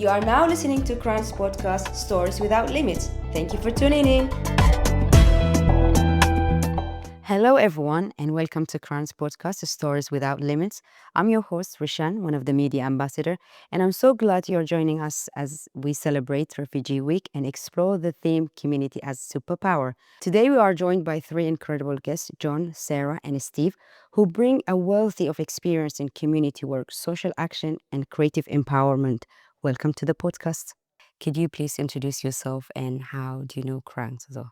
You are now listening to KRAN's podcast, Stories Without Limits. Thank you for tuning in. Hello, everyone, and welcome to KRAN's podcast, Stories Without Limits. I'm your host, Rishan, one of the media ambassador, and I'm so glad you're joining us as we celebrate Refugee Week and explore the theme Community as Superpower. Today, we are joined by three incredible guests, John, Sarah, and Steve, who bring a wealthy of experience in community work, social action, and creative empowerment. Welcome to the podcast. Could you please introduce yourself and how do you know KRAN as well?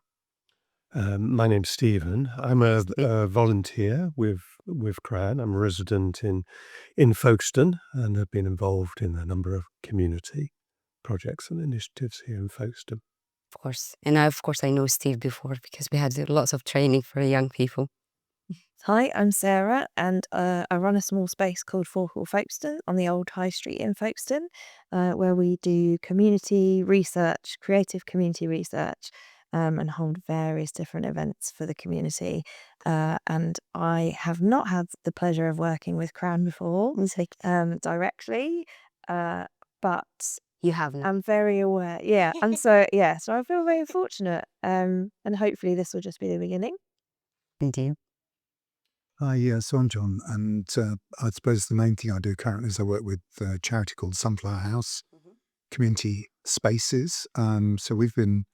My name's Stephen. I'm a volunteer with KRAN. I'm a resident in Folkestone and have been involved in a number of community projects and initiatives here in Folkestone. Of course. And of course, I know Steve before because we had lots of training for young people. Hi, I'm Sarah, and I run a small space called Folkestone on the old High Street in Folkestone, where we do community research, creative community research, and hold various different events for the community. And I have not had the pleasure of working with KRAN before directly, but You have now. I'm very aware. Yeah, and so I feel very fortunate, and hopefully this will just be the beginning. Indeed. Hi, so I'm John, and I suppose the main thing I do currently is I work with a charity called Sunflower House Community Spaces. So we've been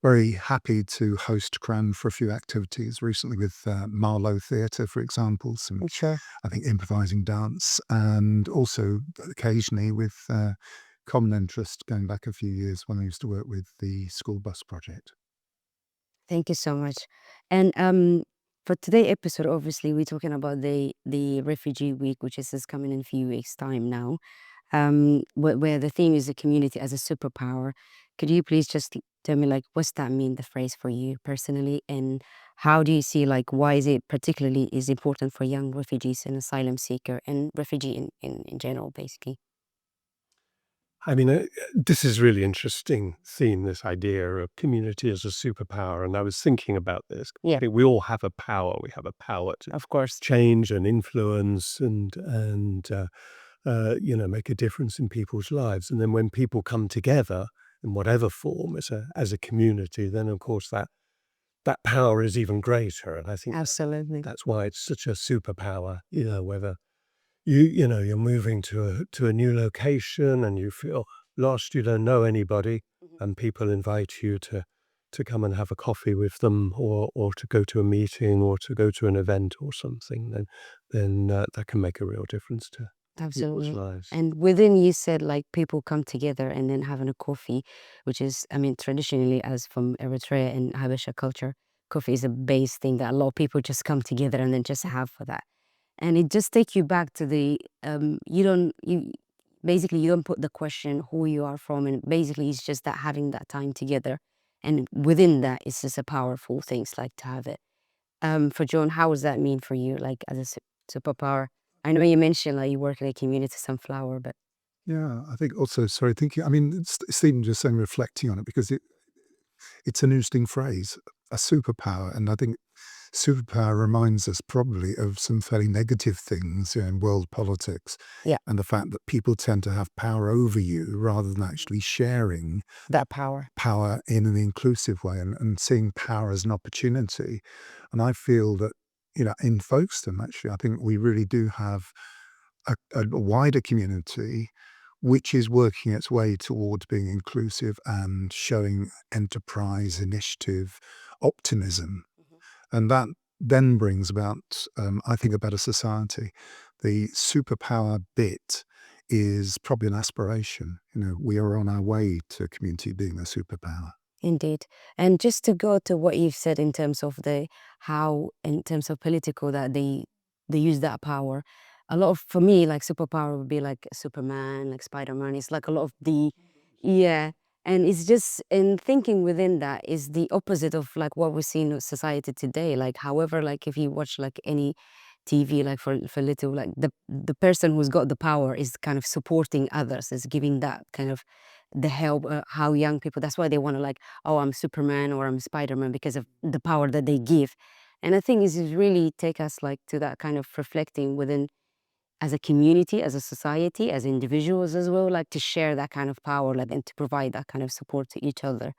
very happy to host KRAN for a few activities recently with Marlowe Theatre, for example, some, Sure. I think, improvising dance, and also occasionally with common interest going back a few years when I used to work with the school bus project. Thank you so much. And for today's episode, obviously, we're talking about the Refugee Week, which is coming in a few weeks' time now, where the theme is the community as a superpower. Could you please just tell me, like, what's that mean, the phrase for you personally, and how do you see, like, why is it particularly is important for young refugees and asylum seeker and refugee in general, basically? I mean, this is a really interesting theme, this idea of community as a superpower. And I was thinking about this. Yeah. I think we all have a power. We have a power to Of course. change and influence and make a difference in people's lives. And then when people come together in whatever form as a community, then of course that power is even greater. And I think Absolutely. that's why it's such a superpower, whether you're moving to a new location and you feel lost, you don't know anybody, and people invite you to come and have a coffee with them or to go to a meeting or to go to an event or something, then that can make a real difference to Absolutely. people's lives. And within you said like people come together and then having a coffee, which is, I mean, traditionally as from Eritrea and Habesha culture, coffee is a base thing that a lot of people just come together and then just have for that. And it just takes you back to the, you don't put the question who you are from, and basically it's just that having that time together. And within that, it's just a powerful things like to have it. For John, how does that mean for you, like as a superpower? I know you mentioned like you work in a community sunflower, but Yeah, I think also, thinking, I mean, Stephen just saying, reflecting on it, because it's an interesting phrase, a superpower. And I think superpower reminds us probably of some fairly negative things in world politics. Yeah. And the fact that people tend to have power over you rather than actually sharing that power. in an inclusive way and seeing power as an opportunity. And I feel that, in Folkestone, actually, I think we really do have a wider community which is working its way towards being inclusive and showing enterprise, initiative, optimism. And that then brings about, I think, a better society. The superpower bit is probably an aspiration. We are on our way to community being a superpower. Indeed. And just to go to what you've said in terms of how in terms of political that they use that power, a lot of, for me, like superpower would be like Superman, like Spider-Man. It's like a lot of yeah. And it's just, in thinking within that is the opposite of like what we see in society today. Like, however, like if you watch like any TV, like for little, like the person who's got the power is kind of supporting others, is giving that kind of the help, how young people, that's why they want to like, oh, I'm Superman or I'm Spider-Man, because of the power that they give. And I think is really take us like to that kind of reflecting within as a community, as a society, as individuals as well, like to share that kind of power, like, and to provide that kind of support to each other.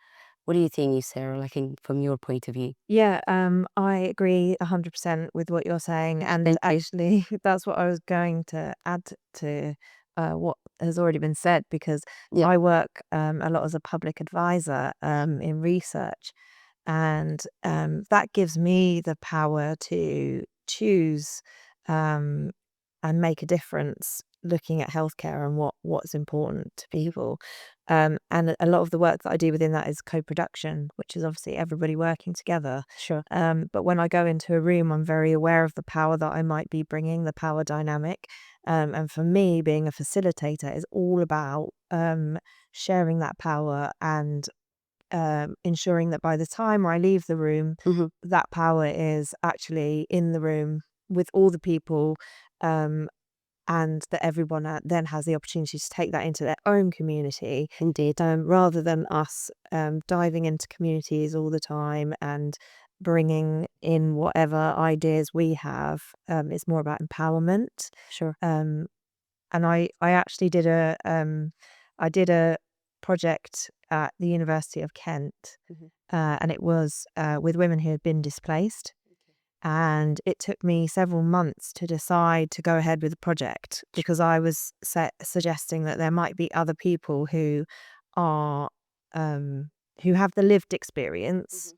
What do you think, Sarah, like from your point of view? Yeah, I agree 100% with what you're saying, and Thank you. actually, that's what I was going to add to what has already been said, because Yeah. I work a lot as a public advisor in research, and that gives me the power to choose um, and make a difference looking at healthcare and what's important to people. And a lot of the work that I do within that is co-production, which is obviously everybody working together. Sure. But when I go into a room, I'm very aware of the power that I might be bringing, the power dynamic. And for me, being a facilitator is all about sharing that power and ensuring that by the time I leave the room, Hmm. that power is actually in the room with all the people, um, and that everyone then has the opportunity to take that into their own community, Indeed. rather than us diving into communities all the time and bringing in whatever ideas we have. It's more about empowerment. Sure. Um, and I actually did a project at the University of Kent, Mhm. and it was with women who had been displaced. And it took me several months to decide to go ahead with the project, because I was suggesting that there might be other people are um, who have the lived experience,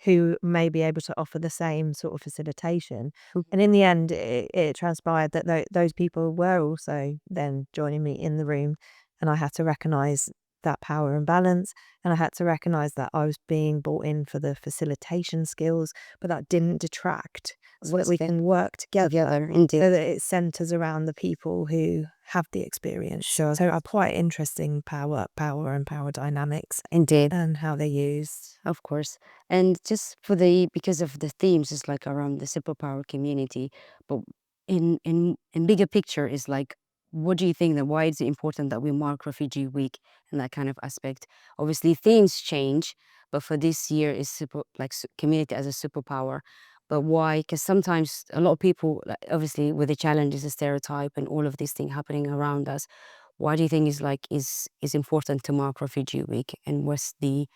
who may be able to offer the same sort of facilitation. Mhm. And in the end, it transpired that those people were also then joining me in the room, and I had to recognise that power and balance, and I had to recognise that I was being brought in for the facilitation skills, but that didn't detract, so that we Fantastic. can work together, Together, indeed. so that it centres around the people who have the experience. Sure. So are quite interesting power and power dynamics Indeed. and how they're used. Of course. And just because of the themes, is like around the superpower community, but in bigger picture is like, what do you think, that why is it important that we mark Refugee Week and that kind of aspect? Obviously, things change, but for this year is community as a superpower. But why? Because sometimes a lot of people, like, obviously, with the challenges, the stereotype, and all of these things happening around us, why do you think is important to mark Refugee Week, and what's the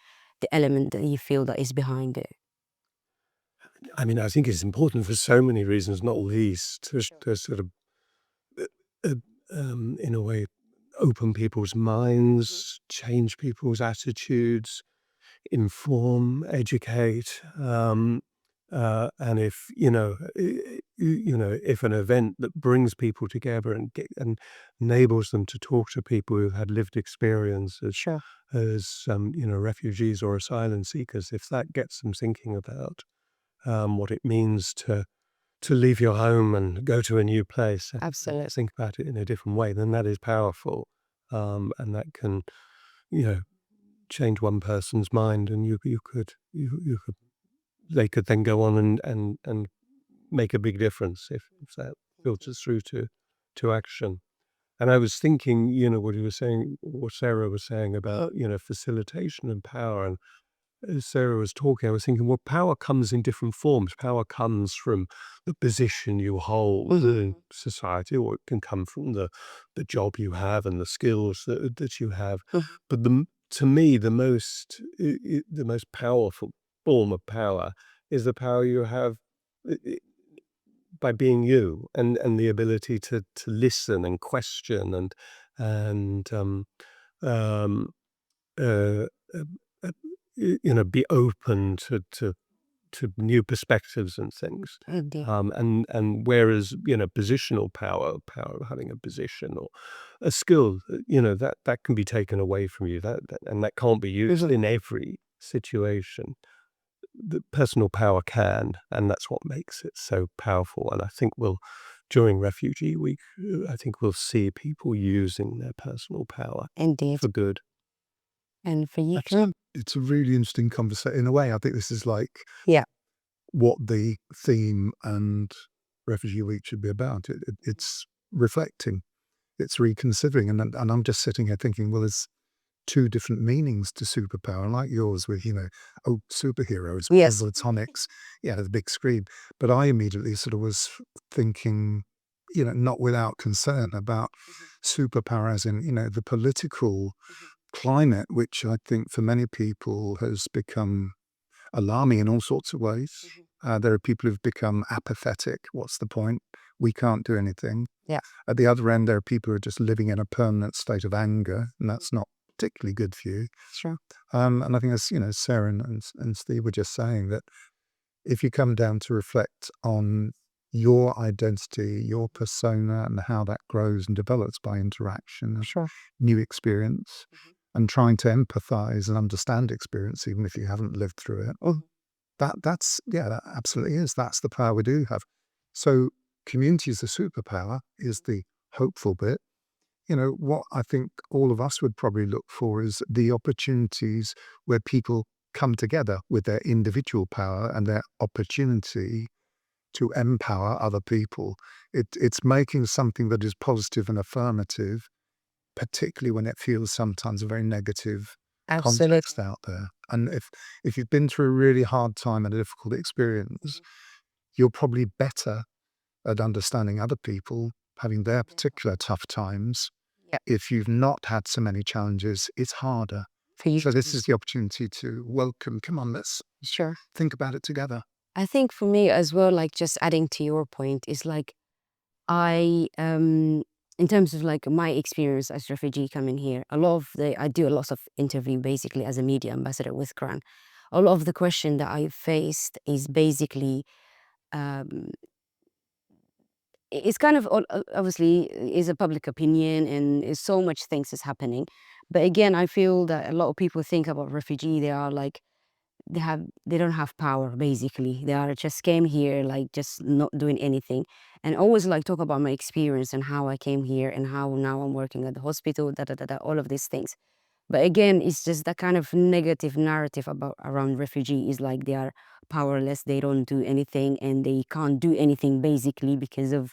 element that you feel that is behind it? I mean, I think it's important for so many reasons, not least to sort of, uh, uh, in a way, open people's minds, change people's attitudes, inform, educate, and if if an event that brings people together and enables them to talk to people who've had lived experience Sure. as refugees or asylum seekers, if that gets them thinking about what it means to leave your home and go to a new place, Absolutely. think about it in a different way, then that is powerful, and that can, you know, change one person's mind, and you could they could then go on and make a big difference if that filters through to action. And I was thinking, what he was saying, what Sarah was saying about, facilitation and power. And as Sarah was talking, I was thinking, well, power comes in different forms. Power comes from the position you hold in society, or it can come from the job you have and the skills that you have. Mhm. But to me, the most powerful form of power is the power you have i- by being you, and the ability to listen and question and um, uh, uh, uh, be open to new perspectives and things. Indeed. And whereas, positional power of having a position or a skill, that can be taken away from you, and that can't be used in every situation. The personal power can, and that's what makes it so powerful. And I think during Refugee Week, I think we'll see people using their personal power Indeed. for good. And for you, Actually, it's a really interesting conversation. In a way, I think this is like yeah, what the theme and Refugee Week should be about. It's reflecting, it's reconsidering, and I'm just sitting here thinking, well, there's two different meanings to superpower, like yours with superheroes, yes, platonics, yeah, the big screen. But I immediately sort of was thinking not without concern about superpower as in, the political climate, which I think for many people has become alarming in all sorts of ways. There are people who've become apathetic. What's the point? We can't do anything. Yeah. At the other end, there are people who are just living in a permanent state of anger, and that's not particularly good for you. Sure. And I think, as Sarah and Steve were just saying, that if you come down to reflect on your identity, your persona, and how that grows and develops by interaction, and Sure. new experience, and trying to empathize and understand experience, even if you haven't lived through it, that absolutely is. That's the power we do have. So community is the superpower, is the hopeful bit. What I think all of us would probably look for is the opportunities where people come together with their individual power and their opportunity to empower other people. It's making something that is positive and affirmative, particularly when it feels sometimes a very negative Absolutely. context out there. And if you've been through a really hard time and a difficult experience, you're probably better at understanding other people having their particular tough times. Yeah. If you've not had so many challenges, it's harder. For you. So this is the opportunity to welcome, come on, let's Sure. think about it together. I think for me as well, like just adding to your point, is like in terms of like my experience as refugee coming here, I do a lot of interview basically as a media ambassador with KRAN. A lot of the question that I faced is basically um, it's kind of obviously is a public opinion and is so much things is happening. But again, I feel that a lot of people think about refugee, they are like they don't have power basically. They are just came here like just not doing anything. And always like talk about my experience and how I came here and how now I'm working at the hospital, all of these things. But again, it's just that kind of negative narrative about around refugee is like they are powerless, they don't do anything and they can't do anything basically because of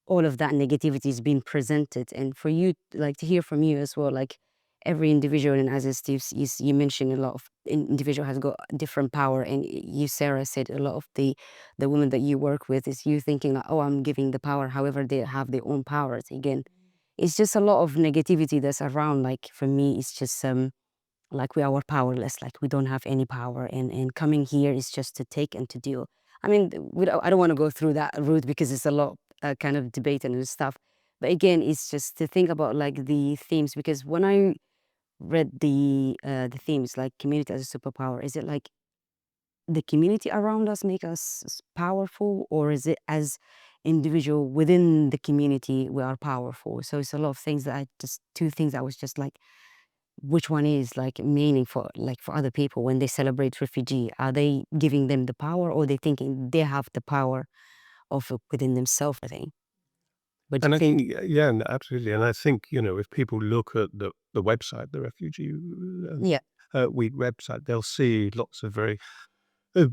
all of that negativity is being presented. And for you, like to hear from you as well, like every individual, and as Steve, you mentioned a lot of individual has got different power. And you, Sarah, said a lot of the women that you work with is you thinking like, oh, I'm giving the power. However, they have their own powers. Again, it's just a lot of negativity that's around. Like for me, it's just like we are powerless, like we don't have any power, and coming here is just to take and to deal. I mean, I don't want to go through that route because it's a lot kind of debate and stuff. But again, it's just to think about like the themes, because when I read the themes like community as a superpower, is it like the community around us make us powerful, or is it as individual within the community we are powerful? So it's a lot of things that I just two things I was just like, which one is like meaningful like for other people when they celebrate refugee? Are they giving them the power, or they thinking they have the power of within themselves? I think. But And you I think, think, yeah, absolutely. And I think, if people look at the website, the Refugee yeah, Week website, they'll see lots of very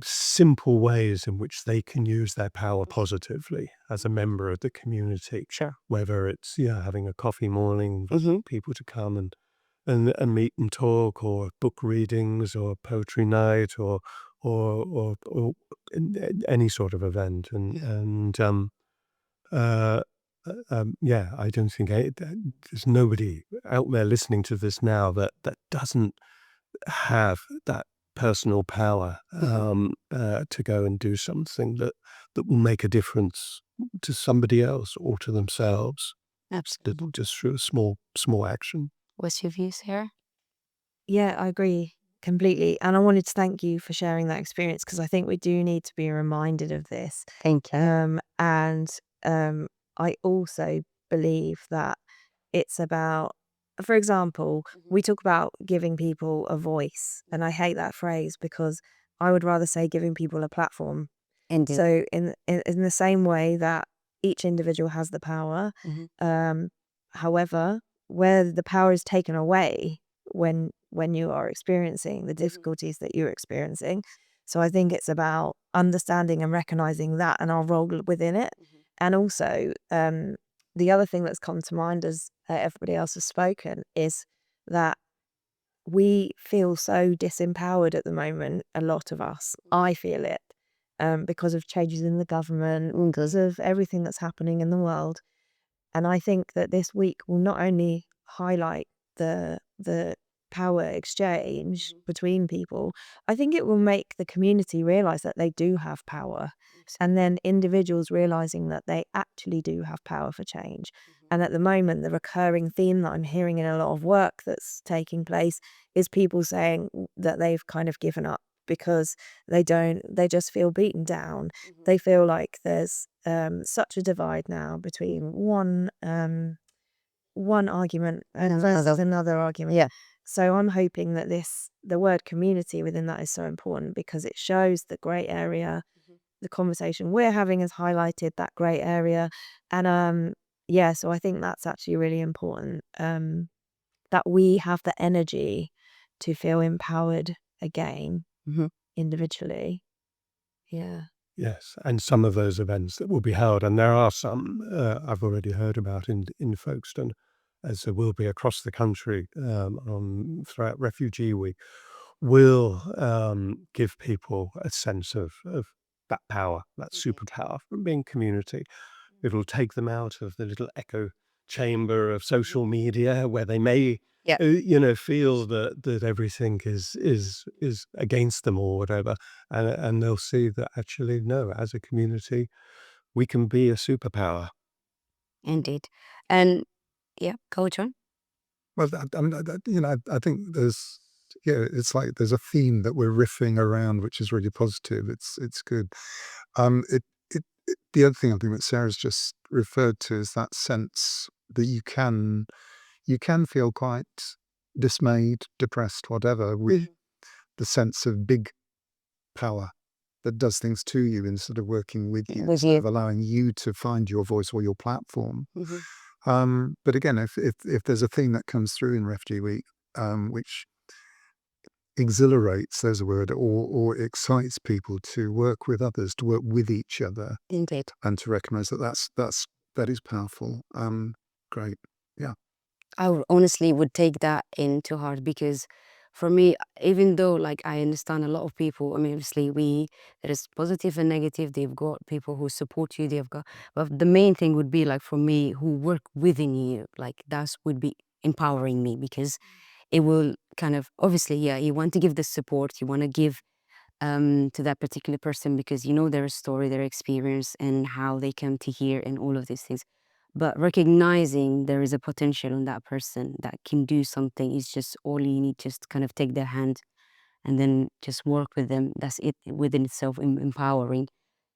simple ways in which they can use their power positively as a member of the community. sure. Whether it's having a coffee morning, Mm-hmm. people to come and meet and talk, or book readings, or poetry night, or any sort of event, uh, yeah, I don't think there's nobody out there listening to this now that doesn't have that personal power to go and do something that will make a difference to somebody else or to themselves, Absolutely. just through a small action. What's your views here? Yeah, I agree completely. And I wanted to thank you for sharing that experience because I think we do need to be reminded of this. Thank you. And I also believe that it's about, for example, we talk about giving people a voice, and I hate that phrase because I would rather say giving people a platform. Indeed. So in the same way that each individual has the power, Mhm. however, where the power is taken away when you are experiencing the difficulties that you're experiencing. So I think it's about understanding and recognizing that and our role within it. And also, the other thing that's come to mind as everybody else has spoken is that we feel so disempowered at the moment, a lot of us. I feel it. because of changes in the government, because of everything that's happening in the world. And I think that this week will not only highlight the power exchange between people, I think it will make the community realize that they do have power, and then individuals realizing that they actually do have power for change. And at the moment, the recurring theme that I'm hearing in a lot of work that's taking place is people saying that they've kind of given up because they just feel beaten down. They feel like there's such a divide now between one argument and there's another argument. Yeah. So I'm hoping that the word community within that is so important because it shows the grey area. The conversation we're having has highlighted that grey area. And yeah, so I think that's actually really important, that we have the energy to feel empowered again individually. Yeah. Yes, and some of those events that will be held, and there are some I've already heard about in Folkestone, as there will be across the country throughout Refugee Week, will give people a sense of that power, that superpower from being community. It'll take them out of the little echo chamber of social media where they may Yeah. feel that everything is against them or whatever, and they'll see that actually no, as a community we can be a superpower. Indeed. And yeah, Coach on. Well, I think it's like there's a theme that we're riffing around, which is really positive. It's good. The other thing I think that Sarah's just referred to is that sense that you can feel quite dismayed, depressed, whatever, with the sense of big power that does things to you instead of working with you, With instead you. of allowing you to find your voice or your platform. But again, if there's a thing that comes through in Refugee Week, which exhilarates, there's a word, or excites people to work with others, to work with each other, Indeed. and to recognize that is powerful. Great, yeah. I honestly would take that into heart because for me, even though like I understand a lot of people, I mean, obviously there is positive and negative. They've got people who support you. They've got, but the main thing would be like for me, who work within you, like that's would be empowering me because it will kind of obviously, yeah, you want to give the support, you want to give to that particular person because you know their story, their experience, and how they come to here and all of these things. But recognizing there is a potential in that person that can do something is just all you need. Just kind of take their hand and then just work with them. That's it within itself empowering.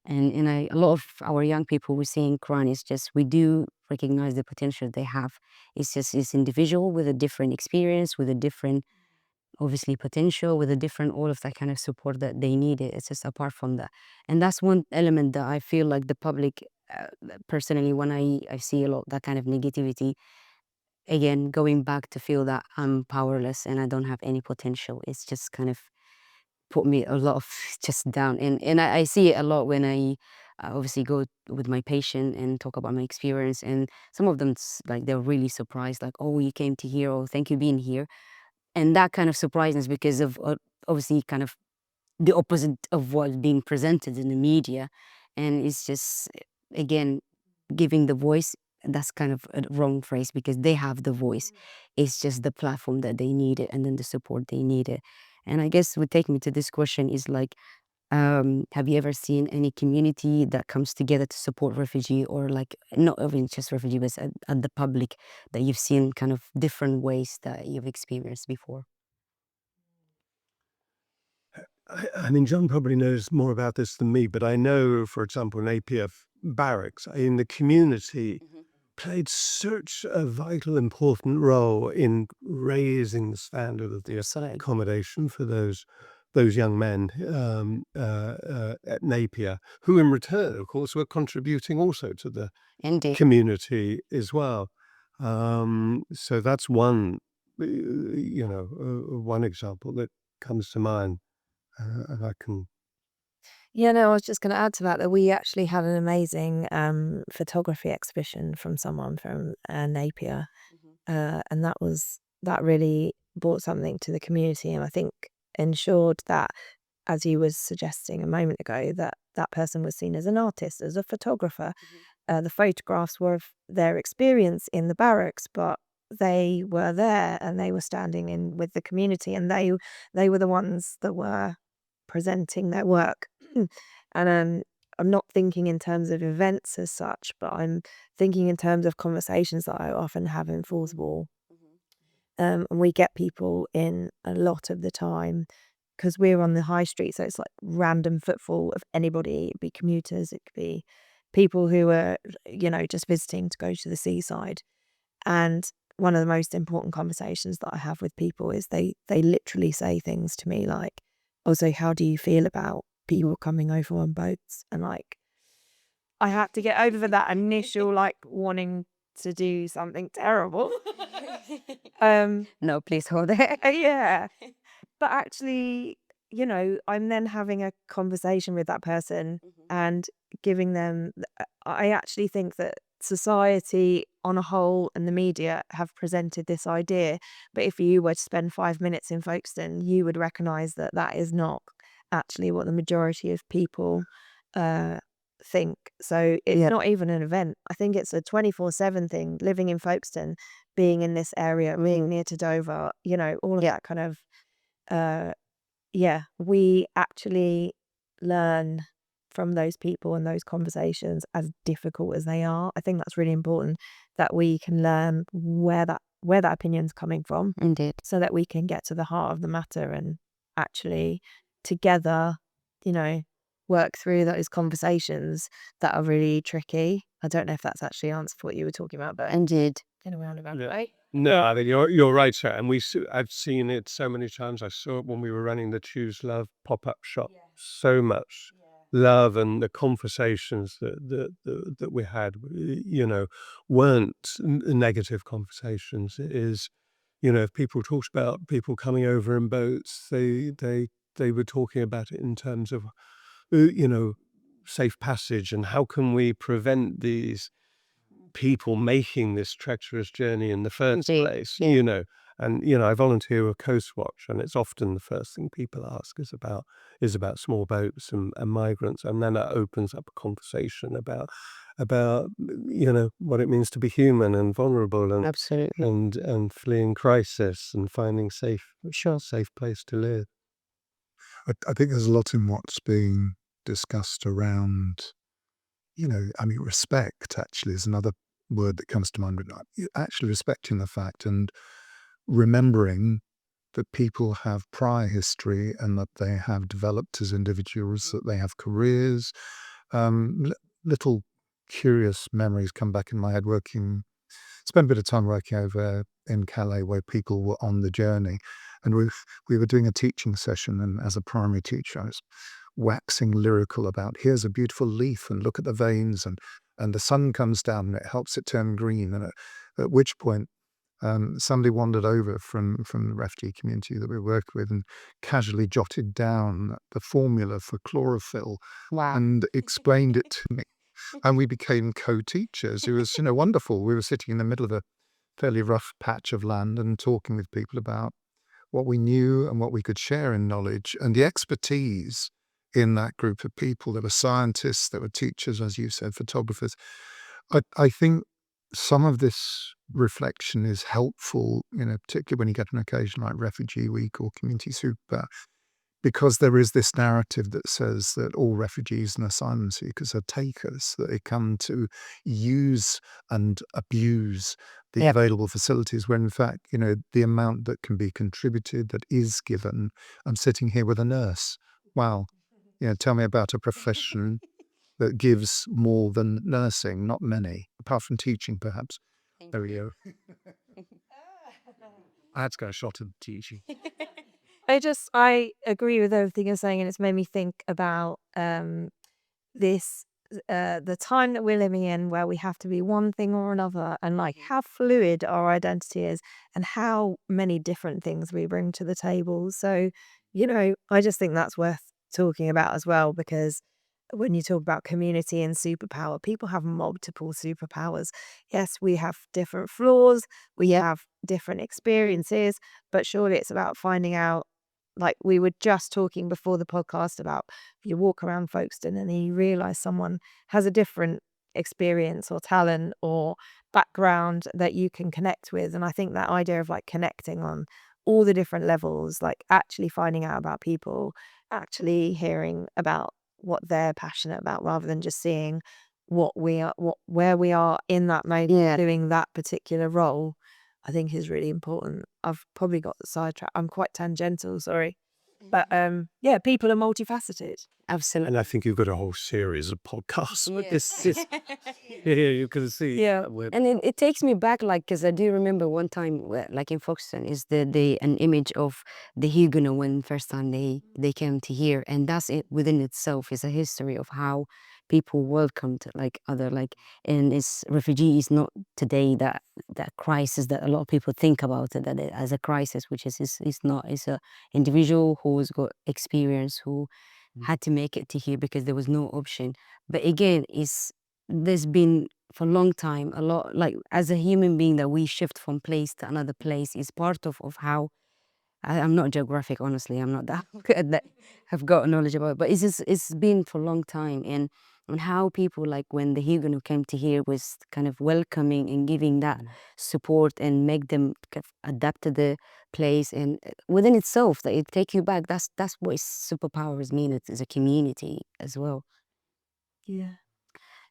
And a lot of our young people we see in KRAN is just we do recognize the potential they have. It's just it's individual with a different experience, with a different obviously potential, with a different all of that kind of support that they need. It's just apart from that, and that's one element that I feel like the public personally when I see a lot that kind of negativity, again going back to feel that I'm powerless and I don't have any potential, it's just kind of put me a lot of just down. And I see it a lot when I obviously go with my patient and talk about my experience, and some of them like they're really surprised, like, oh, you came to here, oh, thank you being here. And that kind of surprises because of obviously kind of the opposite of what's being presented in the media. And it's just, again, giving the voice, that's kind of a wrong phrase because they have the voice. It's just the platform that they needed and then the support they needed. And I guess would take me to this question is like, have you ever seen any community that comes together to support refugee, or like not even just refugee, but at the public, that you've seen kind of different ways that you've experienced before? I mean, John probably knows more about this than me, but I know, for example, in APF barracks, in the community played such a vital, important role in raising the standard of the Absolutely. accommodation for those young men at Napier, who in return, of course, were contributing also to the Indeed. community as well. So that's one, one example that comes to mind, and I can. Yeah, no, I was just going to add to that that we actually had an amazing photography exhibition from someone from Napier, and that really brought something to the community, and I think ensured that as you was suggesting a moment ago, that that person was seen as an artist, as a photographer. The photographs were of their experience in the barracks, but they were there and they were standing in with the community, and they were the ones that were presenting their work. And I'm not thinking in terms of events as such, but I'm thinking in terms of conversations that I often have in Forcible. And we get people in a lot of the time because we're on the high street, so it's like random footfall of anybody. It'd be commuters, it could be people who are, just visiting to go to the seaside. And one of the most important conversations that I have with people is they literally say things to me like, "Oh, so how do you feel about people coming over on boats?" And like, I had to get over that initial like wanting to do something terrible. No, please hold it. Yeah. But actually, I'm then having a conversation with that person and giving them. I actually think that society on a whole and the media have presented this idea, but if you were to spend 5 minutes in Folkestone, you would recognise that that is not actually what the majority of people uh, think. So it's not even an event. I think it's a 24/7 thing, living in Folkestone, being in this area, being near to Dover, all of that kind of we actually learn from those people and those conversations, as difficult as they are. I think that's really important, that we can learn where that opinion's coming from, Indeed. so that we can get to the heart of the matter and actually together, work through those conversations that are really tricky. I don't know if that's actually answered what you were talking about, but Indeed. in a roundabout Yeah. way. No, I mean you're right, sir. And I've seen it so many times. I saw it when we were running the Choose Love pop-up shop. So much love, and the conversations that we had, weren't negative conversations. It is, if people talked about people coming over in boats, they were talking about it in terms of, safe passage, and how can we prevent these people making this treacherous journey in the first Indeed. place, Yeah. And, I volunteer with Coast Watch, and it's often the first thing people ask is about small boats and migrants, and then it opens up a conversation about what it means to be human and vulnerable, and Absolutely. and fleeing crisis and finding safe place to live. I think there's a lot in what's being discussed around, I mean, respect actually is another word that comes to mind. Actually respecting the fact and remembering that people have prior history and that they have developed as individuals, that they have careers. Little curious memories come back in my head spent a bit of time working over in Calais where people were on the journey. And we were doing a teaching session, and as a primary teacher, I was waxing lyrical about here's a beautiful leaf and look at the veins, and the sun comes down and it helps it turn green. And at which point somebody wandered over from the refugee community that we work with and casually jotted down the formula for chlorophyll Wow. and explained it to me. And we became co-teachers. It was, wonderful. We were sitting in the middle of a fairly rough patch of land and talking with people about what we knew and what we could share in knowledge, and the expertise in that group of people. There were scientists, there were teachers, as you said, photographers. I think some of this reflection is helpful, particularly when you get an occasion like Refugee Week or Community Super, because there is this narrative that says that all refugees and asylum seekers are takers, that they come to use and abuse the Yep. available facilities, when in fact, the amount that can be contributed, that is given. I'm sitting here with a nurse. Wow. Tell me about a profession that gives more than nursing. Not many, apart from teaching, perhaps. There we go. I had to go a shot at teaching. I agree with everything you're saying, and it's made me think about this the time that we're living in, where we have to be one thing or another, and like how fluid our identity is and how many different things we bring to the table. So, I just think that's worth talking about as well, because when you talk about community and superpower, people have multiple superpowers. Yes, we have different flaws, we have different experiences, but surely it's about finding out Like we were just talking before the podcast about you walk around Folkestone and then you realise someone has a different experience or talent or background that you can connect with. And I think that idea of like connecting on all the different levels, like actually finding out about people, actually hearing about what they're passionate about rather than just seeing where we are in that moment Yeah. doing that particular role, I think is really important. I've probably got the sidetrack. I'm quite tangential, sorry. But yeah, people are multifaceted. Absolutely. And I think you've got a whole series of podcasts with Yes. this. Here you can see. Yeah. And it takes me back, like, because I do remember one time, like in Folkestone, is an image of the Huguenot when first time they came to here, and that's it within itself is a history of how people welcomed like other like, and it's refugee is not today that crisis that a lot of people think about it that as a crisis, which is not. It's a individual who's got experience who had to make it to here because there was no option. But again, there's been for a long time a lot, like as a human being, that we shift from place to another place is part of how I'm not geographic, honestly. I'm not that good that have got knowledge about it, but it's been for a long time. And how people, like when the Huguenot came to here, was kind of welcoming and giving that support and make them kind of adapt to the place, and within itself that it take you back. That's what superpowers mean. It's a community as well. Yeah.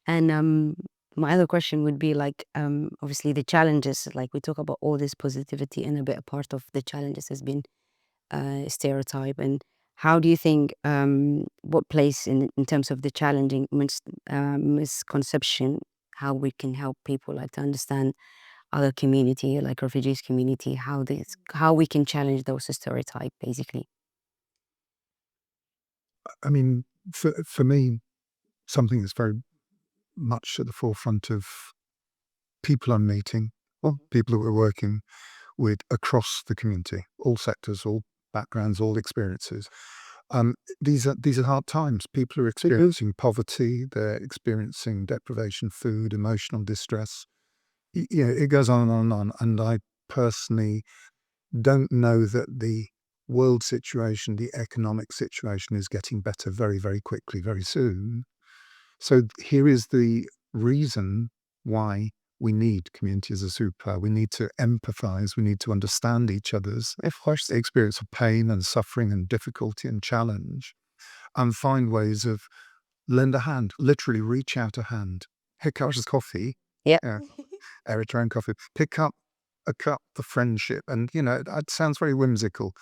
And my other question would be like, obviously the challenges, like we talk about all this positivity, and a bit a part of the challenges has been stereotype. And how do you think, what place in terms of the challenging misconception, how we can help people like to understand other community, like refugees community, how we can challenge those stereotype, basically. I mean, for me, something that's very much at the forefront of people I'm meeting, or people that we're working with across the community, all sectors, all backgrounds, all experiences. These are hard times. People are experiencing poverty, they're experiencing deprivation, food, emotional distress. It goes on and on and on. And I personally don't know that the world situation, the economic situation is getting better very, very quickly, very soon. So here is the reason why we need community as a superpower. We need to empathize. We need to understand each other's experience of pain and suffering and difficulty and challenge, and find ways of lend a hand, literally reach out a hand. Pick up coffee. Yeah. Eritrean coffee. Pick up a cup for friendship. And, it sounds very whimsical,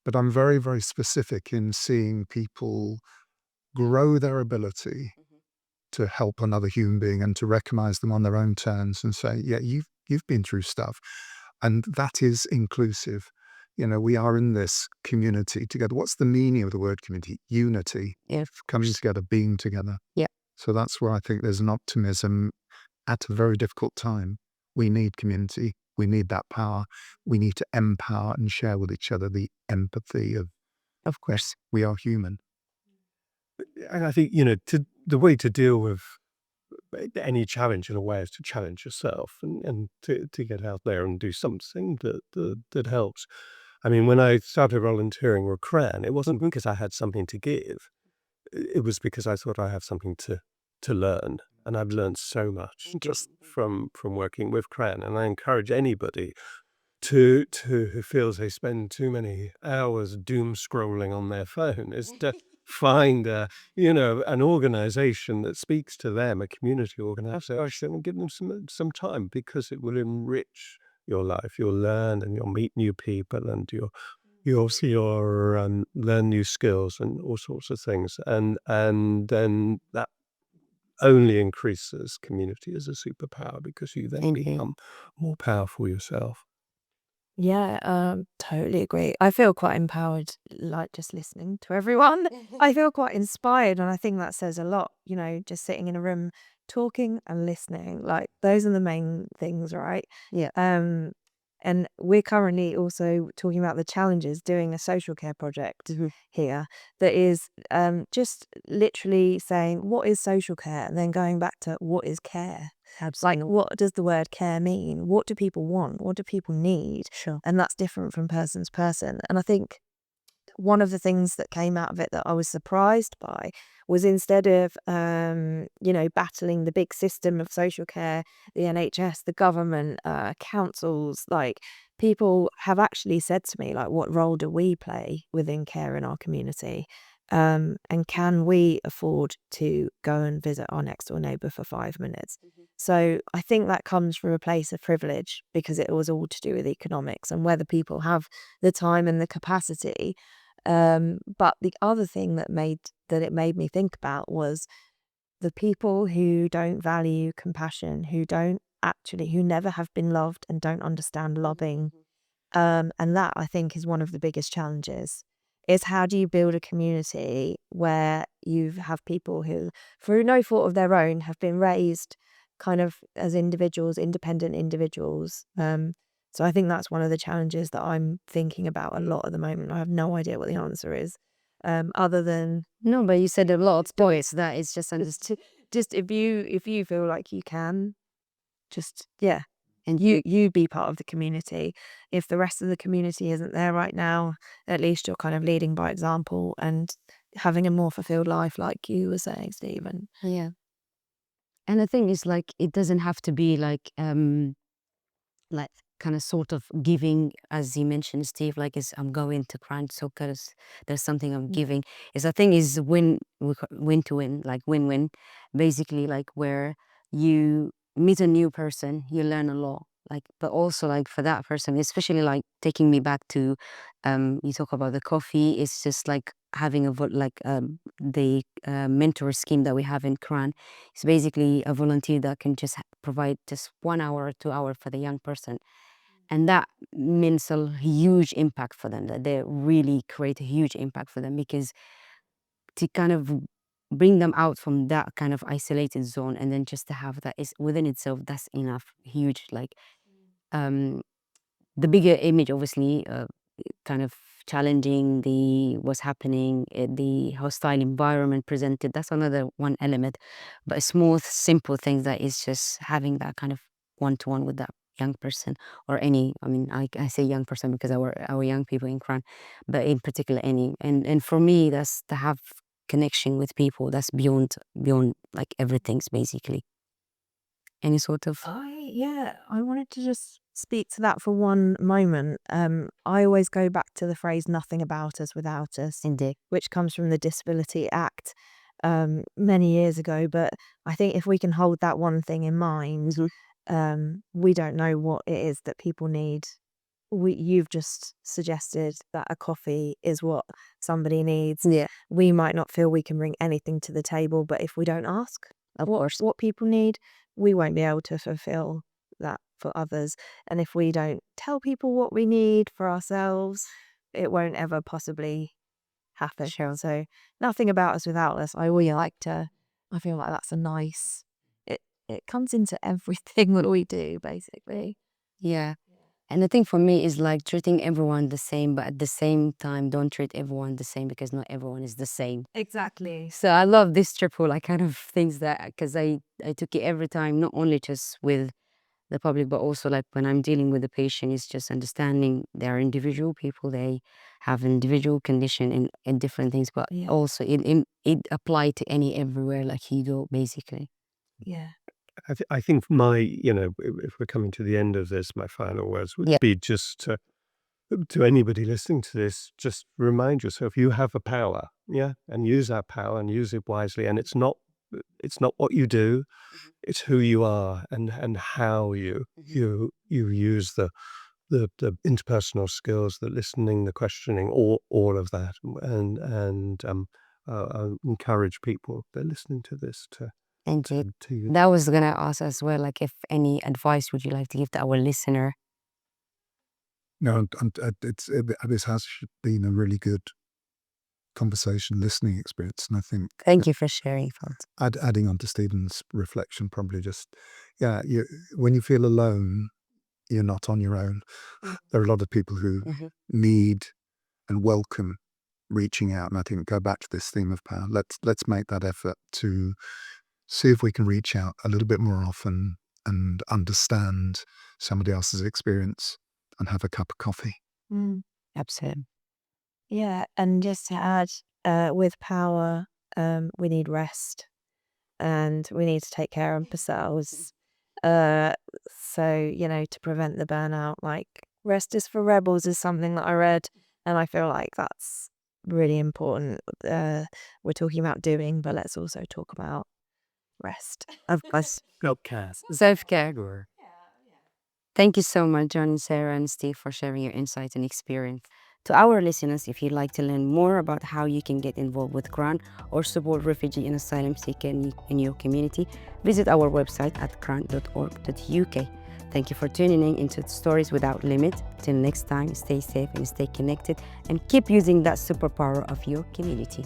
but I'm very, very specific in seeing people grow their ability to help another human being and to recognize them on their own terms and say, yeah, you've been through stuff. And that is inclusive. We are in this community together. What's the meaning of the word community? Unity. Yeah. Coming together, being together. Yeah. So that's where I think there's an optimism at a very difficult time. We need community. We need that power. We need to empower and share with each other the empathy of course, we are human. And I think, the way to deal with any challenge in a way is to challenge yourself and to get out there and do something that helps. I mean, when I started volunteering with KRAN, it wasn't because I had something to give. It was because I thought I have something to learn. And I've learned so much just from working with KRAN. And I encourage anybody who feels they spend too many hours doom scrolling on their phone is to find an organization that speaks to them, a community organization, and give them some time, because it will enrich your life. You'll learn and you'll meet new people, and you'll learn new skills and all sorts of things, and then that only increases community as a superpower, because you then become more powerful yourself. Yeah, totally agree. I feel quite empowered, like just listening to everyone. I feel quite inspired, and I think that says a lot, just sitting in a room talking and listening. Like those are the main things, right? Yeah. And we're currently also talking about the challenges doing a social care project here that is just literally saying, what is social care? And then going back to what is care? Like, what does the word care mean? What do people want? What do people need? Sure. And that's different from person to person. And I think one of the things that came out of it that I was surprised by was, instead of battling the big system of social care, the NHS, the government, councils, like, people have actually said to me, like, what role do we play within care in our community? And can we afford to go and visit our next door neighbour for 5 minutes? So I think that comes from a place of privilege, because it was all to do with economics and whether people have the time and the capacity. But the other thing that it made me think about was the people who don't value compassion, who never have been loved and don't understand loving. And that, I think, is one of the biggest challenges, is how do you build a community where you have people who, through no fault of their own, have been raised kind of as individuals, independent individuals. So I think that's one of the challenges that I'm thinking about a lot at the moment. I have no idea what the answer is, other than No, but you said a lot of points that is just understood. just if you feel like you can, just and you be part of the community. If the rest of the community isn't there right now, at least you're kind of leading by example and having a more fulfilled life, like you were saying, Stephen. Yeah. And the thing is, like, it doesn't have to be like kind of sort of giving, as you mentioned, Steve, like, is I'm going to KRAN so because there's something I'm giving. Is I think is win to win, like win-win, basically, like where you meet a new person, you learn a lot, like, but also like for that person, especially like taking me back to you talk about the coffee, it's just like having the mentor scheme that we have in KRAN. It's basically a volunteer that can just provide just 1 hour or 2 hours for the young person. And that means a huge impact for them, that they really create a huge impact for them, because to kind of bring them out from that kind of isolated zone, and then just to have that is within itself, that's enough, huge, like the bigger image, obviously, kind of challenging what's happening, the hostile environment presented, that's another one element. But small simple things, that is just having that kind of one-to-one with that young person, or any, I mean, I say young person because our young people in KRAN, but in particular any, and for me, that's to have connection with people that's beyond like everything's basically any sort of I wanted to just speak to that for one moment. I always go back to the phrase "nothing about us without us," indeed. which comes from the Disability Act many years ago. But I think if we can hold that one thing in mind, we don't know what it is that people need. You've just suggested that a coffee is what somebody needs. Yeah, We might not feel we can bring anything to the table, but if we don't ask of course. what people need, we won't be able to fulfill that for others. And if we don't tell people what we need for ourselves, it won't ever possibly happen. Sure. So nothing about us without us. I feel like that's a nice, it comes into everything that we do, basically. Yeah. And the thing for me is like treating everyone the same, but at the same time, don't treat everyone the same, because not everyone is the same. Exactly. So I love this triple, like, kind of things, that because I took it every time, not only just with the public, but also like when I'm dealing with the patient, is just understanding they are individual people, they have individual condition in different things, but Yeah. also it apply to everywhere, like you go, basically. Yeah. I think if we're coming to the end of this, my final words would Yeah. be just to anybody listening to this, just remind yourself you have a power, and use that power and use it wisely. And it's not what you do, it's who you are, and how you use the interpersonal skills, the listening, the questioning, all of that, and I encourage people that are listening to this Indeed. to use. That was gonna ask as well, like, if any advice would you like to give to our listener? No, this has been a really good conversation, listening experience, and I think Thank you for sharing, folks. adding on to Stephen's reflection, probably just when you feel alone, you're not on your own. There are a lot of people who need and welcome reaching out, and I think go back to this theme of power. Let's make that effort to see if we can reach out a little bit more often and understand somebody else's experience and have a cup of coffee. Absolutely. Yeah, and just to add, with power, we need rest and we need to take care of ourselves. Uh, so, to prevent the burnout, like rest is for rebels is something that I read, and I feel like that's really important. We're talking about doing, but let's also talk about rest. Of course. Self-care. Self-care. Thank you so much, John, Sarah, and Steve, for sharing your insights and experience. To our listeners, if you'd like to learn more about how you can get involved with KRAN or support refugee and asylum seeker in your community, visit our website at kran.org.uk. Thank you for tuning in into Stories Without Limit. Till next time, stay safe and stay connected, and keep using that superpower of your community.